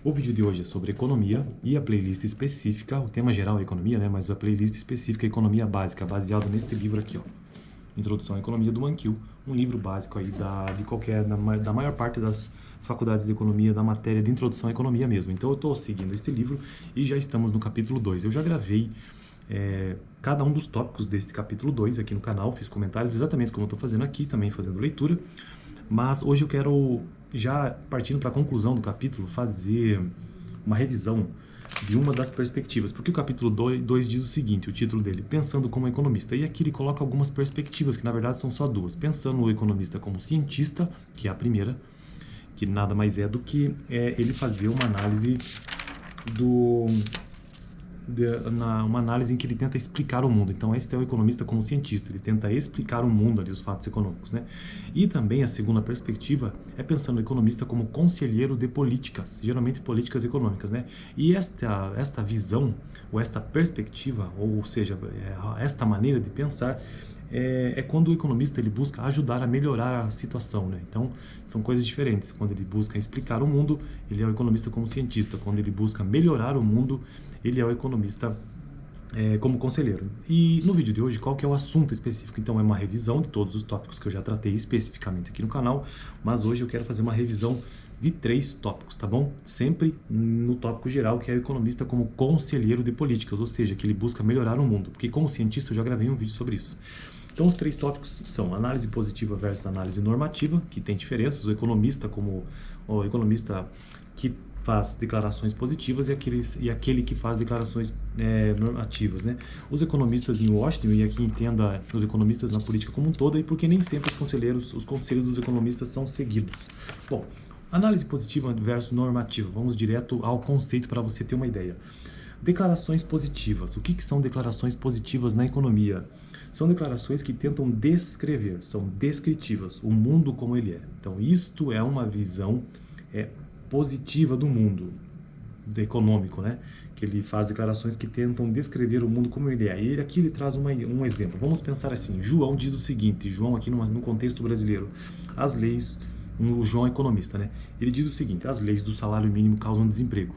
O vídeo de hoje é sobre economia e a playlist específica, o tema geral é economia, né? Mas a playlist específica é economia básica, baseado neste livro aqui, ó. Introdução à Economia do Mankiw, um livro básico aí da maior parte das faculdades de economia, da matéria de introdução à economia mesmo. Então eu estou seguindo este livro e já estamos no capítulo 2. Eu já gravei cada um dos tópicos deste capítulo 2 aqui no canal, fiz comentários exatamente como eu estou fazendo aqui, também fazendo leitura. Mas hoje eu quero, já partindo para a conclusão do capítulo, fazer uma revisão de uma das perspectivas. Porque o capítulo 2 diz o seguinte, o título dele, Pensando como Economista. E aqui ele coloca algumas perspectivas, que na verdade são só duas. Pensando o economista como cientista, que é a primeira, que nada mais é do que ele fazer uma análise uma análise em que ele tenta explicar o mundo. Então, este é o economista como cientista, ele tenta explicar o mundo ali, os fatos econômicos, né? E também a segunda perspectiva é pensando o economista como conselheiro de políticas, geralmente políticas econômicas, né? E esta visão, ou esta perspectiva, ou seja, esta maneira de pensar, é quando o economista ele busca ajudar a melhorar a situação, né? Então, são coisas diferentes. Quando ele busca explicar o mundo, ele é o economista como cientista. Quando ele busca melhorar o mundo, ele é o economista como conselheiro. E no vídeo de hoje, qual que é o assunto específico? Então, é uma revisão de todos os tópicos que eu já tratei especificamente aqui no canal, mas hoje eu quero fazer uma revisão de 3 tópicos, tá bom? Sempre no tópico geral, que é o economista como conselheiro de políticas, ou seja, que ele busca melhorar o mundo, porque como cientista eu já gravei um vídeo sobre isso. Então, os 3 tópicos são análise positiva versus análise normativa, que tem diferenças. O economista que faz declarações positivas e aquele que faz declarações normativas, né? Os economistas em Washington, e aqui entenda os economistas na política como um todo, e porque nem sempre os conselhos dos economistas são seguidos. Bom, análise positiva versus normativa. Vamos direto ao conceito para você ter uma ideia. Declarações positivas. O que são declarações positivas na economia? São declarações que tentam descrever, são descritivas, o mundo como ele é. Então, isto é uma visão positiva do mundo, do econômico, né? Que ele faz declarações que tentam descrever o mundo como ele é. E aqui ele traz um exemplo. Vamos pensar assim, João diz o seguinte, João aqui no contexto brasileiro, as leis, o João é economista, né? Ele diz o seguinte, as leis do salário mínimo causam desemprego.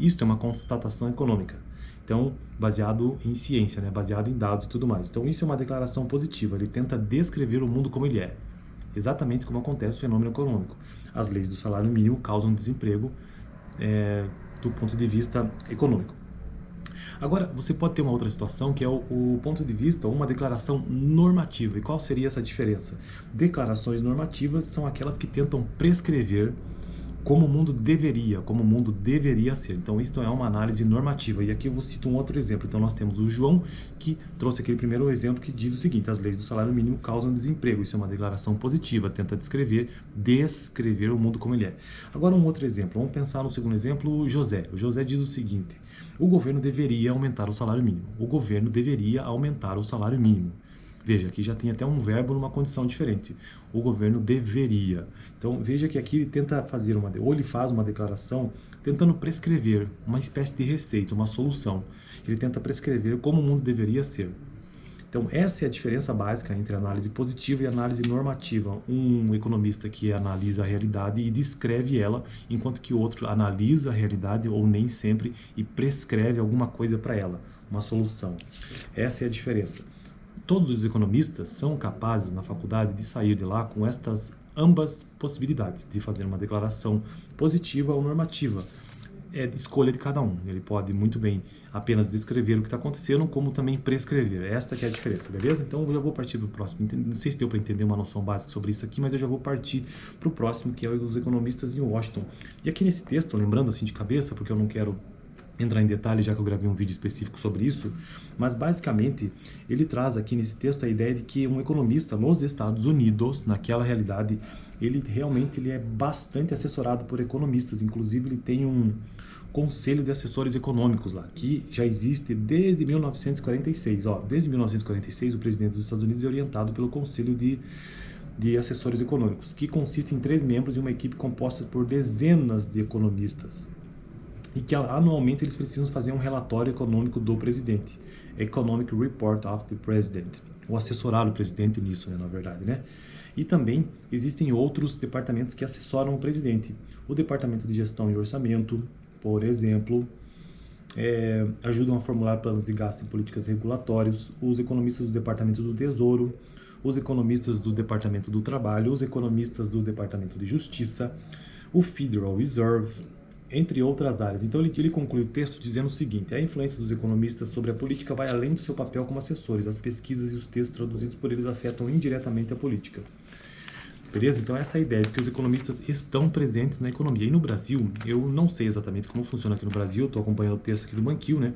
Isto é uma constatação econômica. Então, baseado em ciência, né? Baseado em dados e tudo mais. Então, isso é uma declaração positiva. Ele tenta descrever o mundo como ele é. Exatamente como acontece o fenômeno econômico. As leis do salário mínimo causam desemprego do ponto de vista econômico. Agora, você pode ter uma outra situação que é o ponto de vista, ou uma declaração normativa. E qual seria essa diferença? Declarações normativas são aquelas que tentam prescrever como o mundo deveria ser. Então, isso é uma análise normativa. E aqui eu vou citar um outro exemplo. Então, nós temos o João, que trouxe aquele primeiro exemplo que diz o seguinte, as leis do salário mínimo causam desemprego. Isso é uma declaração positiva, tenta descrever o mundo como ele é. Agora, um outro exemplo. Vamos pensar no segundo exemplo, o José. O José diz o seguinte, o governo deveria aumentar o salário mínimo. O governo deveria aumentar o salário mínimo. Veja, aqui já tem até um verbo numa condição diferente. O governo deveria. Então, veja que aqui ele tenta fazer ou ele faz uma declaração tentando prescrever uma espécie de receita, uma solução. Ele tenta prescrever como o mundo deveria ser. Então, essa é a diferença básica entre análise positiva e análise normativa. Um economista que analisa a realidade e descreve ela, enquanto que o outro analisa a realidade, ou nem sempre, e prescreve alguma coisa para ela, uma solução. Essa é a diferença. Todos os economistas são capazes na faculdade de sair de lá com estas ambas possibilidades, de fazer uma declaração positiva ou normativa. É de escolha de cada um. Ele pode muito bem apenas descrever o que está acontecendo, como também prescrever. Esta que é a diferença, beleza? Então eu já vou partir para o próximo. Não sei se deu para entender uma noção básica sobre isso aqui, mas eu já vou partir para o próximo, que é os economistas em Washington. E aqui nesse texto, lembrando assim de cabeça, porque eu não quero entrar em detalhes, já que eu gravei um vídeo específico sobre isso, mas basicamente ele traz aqui nesse texto a ideia de que um economista nos Estados Unidos, naquela realidade, ele é bastante assessorado por economistas, inclusive ele tem um conselho de assessores econômicos lá, que já existe desde 1946. Desde 1946 o presidente dos Estados Unidos é orientado pelo conselho de assessores econômicos, que consiste em 3 membros e uma equipe composta por dezenas de economistas. e que anualmente eles precisam fazer um relatório econômico do presidente, Economic Report of the President, ou assessorar o presidente nisso, né, na verdade, né? E também existem outros departamentos que assessoram o presidente. O Departamento de Gestão e Orçamento, por exemplo, ajudam a formular planos de gasto e políticas regulatórios, os economistas do Departamento do Tesouro, os economistas do Departamento do Trabalho, os economistas do Departamento de Justiça, o Federal Reserve, entre outras áreas. Então ele conclui o texto dizendo o seguinte: a influência dos economistas sobre a política vai além do seu papel como assessores. As pesquisas e os textos traduzidos por eles afetam indiretamente a política. Beleza? Então essa é a ideia de que os economistas estão presentes na economia. E no Brasil, eu não sei exatamente como funciona aqui no Brasil, estou acompanhando o texto aqui do Banquil, né?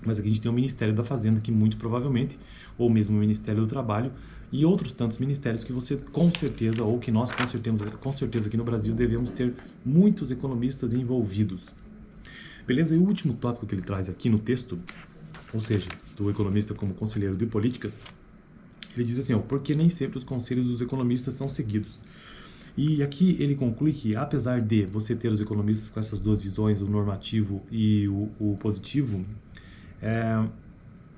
Mas aqui a gente tem o Ministério da Fazenda, que muito provavelmente, ou mesmo o Ministério do Trabalho, e outros tantos ministérios que você com certeza, ou que nós com certeza aqui no Brasil devemos ter muitos economistas envolvidos. Beleza? E o último tópico que ele traz aqui no texto, ou seja, do economista como conselheiro de políticas, ele diz assim, porque nem sempre os conselhos dos economistas são seguidos. E aqui ele conclui que, apesar de você ter os economistas com essas duas visões, o normativo e o positivo,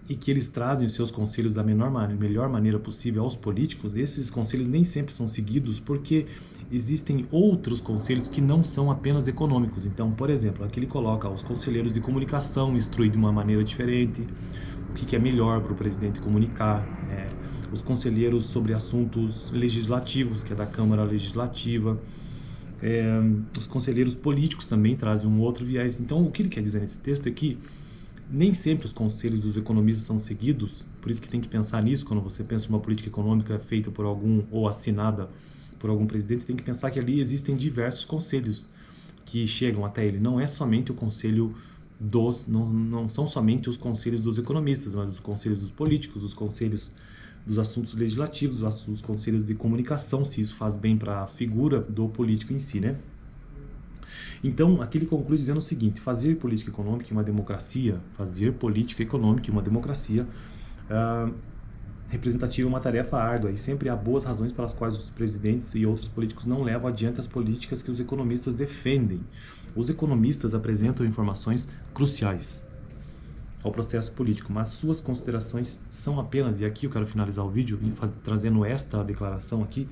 e que eles trazem os seus conselhos da melhor maneira possível aos políticos, esses conselhos nem sempre são seguidos porque existem outros conselhos que não são apenas econômicos. Então, por exemplo, aqui ele coloca os conselheiros de comunicação instruir de uma maneira diferente, o que é melhor para o presidente comunicar, os conselheiros sobre assuntos legislativos, que é da Câmara Legislativa, os conselheiros políticos também trazem um outro viés. Então, o que ele quer dizer nesse texto é que nem sempre os conselhos dos economistas são seguidos, por isso que tem que pensar nisso quando você pensa em uma política econômica feita por algum ou assinada por algum presidente, você tem que pensar que ali existem diversos conselhos que chegam até ele. Não é somente o conselho não são somente os conselhos dos economistas, mas os conselhos dos políticos, os conselhos dos assuntos legislativos, os conselhos de comunicação, se isso faz bem para a figura do político em si, né? Então, aqui ele conclui dizendo o seguinte: fazer política econômica em uma democracia representativa é uma tarefa árdua, e sempre há boas razões pelas quais os presidentes e outros políticos não levam adiante as políticas que os economistas defendem. Os economistas apresentam informações cruciais ao processo político, mas suas considerações são apenas, e aqui eu quero finalizar o vídeo trazendo esta declaração aqui,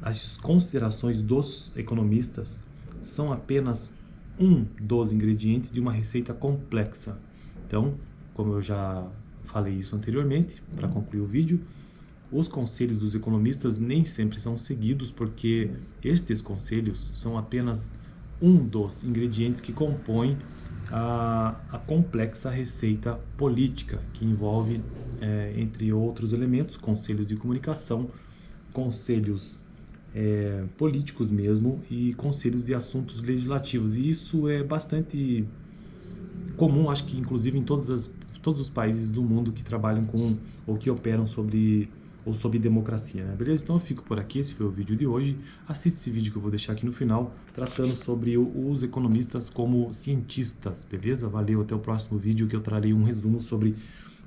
as considerações dos economistas são apenas um dos ingredientes de uma receita complexa. Então, como eu já falei isso anteriormente, para concluir o vídeo, os conselhos dos economistas nem sempre são seguidos porque estes conselhos são apenas um dos ingredientes que compõem a complexa receita política, que envolve, entre outros elementos, conselhos de comunicação, conselhos políticos mesmo e conselhos de assuntos legislativos. E isso é bastante comum, acho que inclusive em todos os países do mundo que trabalham com ou que operam sobre democracia, né? Beleza? Então eu fico por aqui, esse foi o vídeo de hoje. Assista esse vídeo que eu vou deixar aqui no final, tratando sobre os economistas como cientistas, beleza? Valeu, até o próximo vídeo que eu trarei um resumo sobre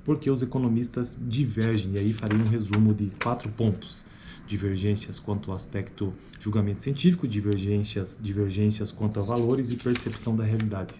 por que os economistas divergem, e aí farei um resumo de 4 pontos. Divergências quanto ao aspecto julgamento científico, divergências quanto a valores e percepção da realidade.